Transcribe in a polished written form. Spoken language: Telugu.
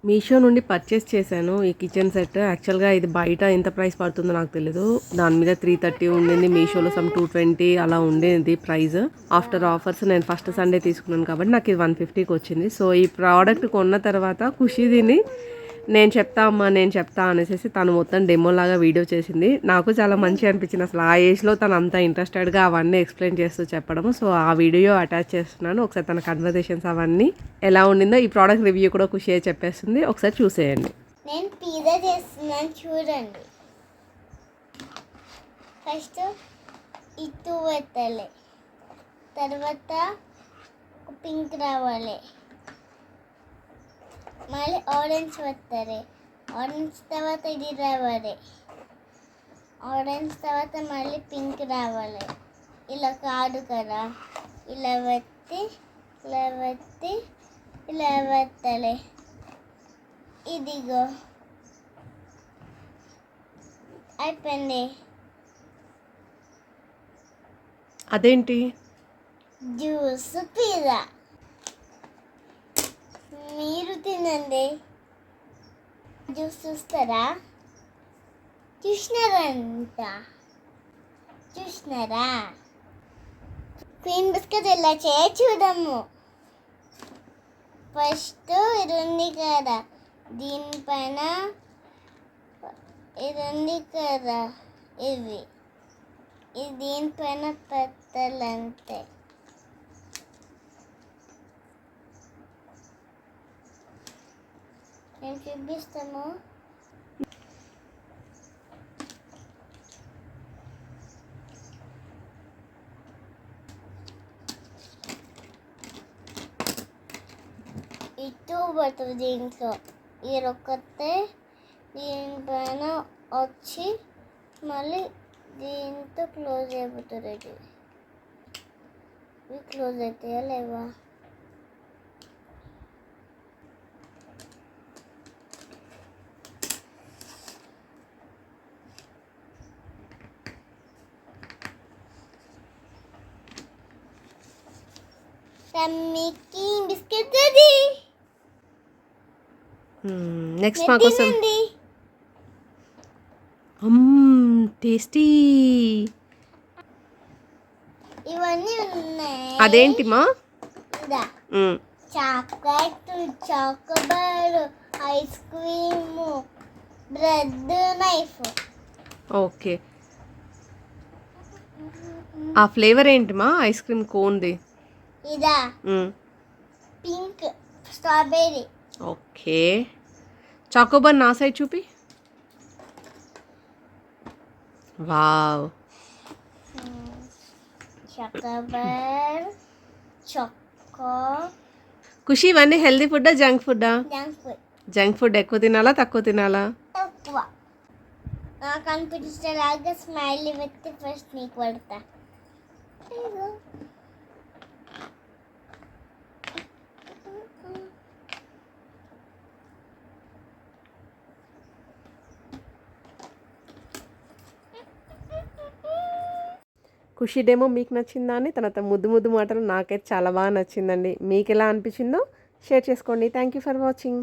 మీషో నుండి పర్చేస్ చేశాను ఈ కిచెన్ సెట్. యాక్చువల్గా ఇది బయట ఎంత ప్రైస్ పడుతుందో నాకు తెలీదు. దాని మీద 330 ఉండింది, మీషోలో సమ్ 220 అలా ఉండేది ప్రైస్. ఆఫ్టర్ ఆఫర్స్ నేను ఫస్ట్ సండే తీసుకున్నాను కాబట్టి నాకు ఇది 150కి వచ్చింది. సో ఈ ప్రోడక్ట్ కొన్న తర్వాత ఖుషి దీన్ని నేను చెప్తా అమ్మా నేను చెప్తా అనేసి తను మొత్తం డెమో లాగా వీడియో చేసింది. నాకు చాలా మంచిగా అనిపించింది. అసలు ఆ ఏజ్లో తను అంత ఇంట్రెస్టెడ్గా అవన్నీ ఎక్స్ప్లెయిన్ చేస్తూ చెప్పడము. సో ఆ వీడియో అటాచ్ చేస్తున్నాను. ఒకసారి తన కన్వర్జేషన్స్ అవన్నీ ఎలా ఉండిందో ఈ ప్రోడక్ట్ రివ్యూ కూడా ఖుషి చెప్పేస్తుంది. ఒకసారి చూసేయండి. నేను పిజ్జా చేస్తున్నాను చూడండి. ఫస్ట్ ఇటు పెట్టాలి, తర్వాత పింక్ రావాలి, మళ్ళీ ఆరెంజ్ పెట్టాలి, ఆరెంజ్ తర్వాత ఇది రావాలి, ఆరెంజ్ తర్వాత మళ్ళీ పింక్ రావాలి. ఇలా కాదు కదా, ఇలా పెట్టి ఇలా పెట్టి ఇలా పెట్టాలి. ఇదిగో అయిపోయింది. అదేంటి జ్యూస్ పిజ్జా. మీరు తినండి. జ్యూస్ చూస్తారా? చూసినారా? క్రీమ్ బిస్కెట్ ఎలా చేయ చూడము. ఫస్ట్ ఇది ఉంది కదా, దీనిపైన ఇది ఉంది కదా, ఇది దీనిపైన పెట్టాలంతే. నేను చూపిస్తాము. ఇటు పడుతుంది దీంట్లో, ఈ రొక్కతే దీనిపైన వచ్చి మళ్ళీ దీంతో క్లోజ్ అయిపోతుంది. ఇవి క్లోజ్ అవుతాయా లేవా? టమ్మీకి బిస్కెట్ రెడీ. నెక్స్ట్ మా కోసం టేస్టీ. ఇవన్నీ ఉన్నాయి. అదేంటి మా? Chocolate, chocobar, ice cream, bread, knife. Okay, ఆ ఫ్లేవర్ ఏంటి మా ఐస్ క్రీమ్ కోన్ది? ఇదా పింక్ స్ట్రాబెర్రీ. ఓకే, చాకోబార్ నా సైడ్ చూపి. Wow, chocobar, choco. ఖుషి ఇవన్నీ హెల్దీ ఫుడ్డా జంక్ ఫుడ్డా? Junk food. జంక్ ఫుడ్ ఎక్కువ తినాలా తక్కువ తినాలా? తక్కువ. నాకు అనిపించేలాగా స్మైల్ పెట్టి ఫస్ట్ నీకు పడతా. ఖుషి డేమో మీకు నచ్చిందా అని తన ముద్దు ముద్దు మాటలు నాకైతే చాలా బాగా నచ్చిందండి. మీకు ఎలా అనిపించిందో షేర్ చేసుకోండి. Thank you for watching.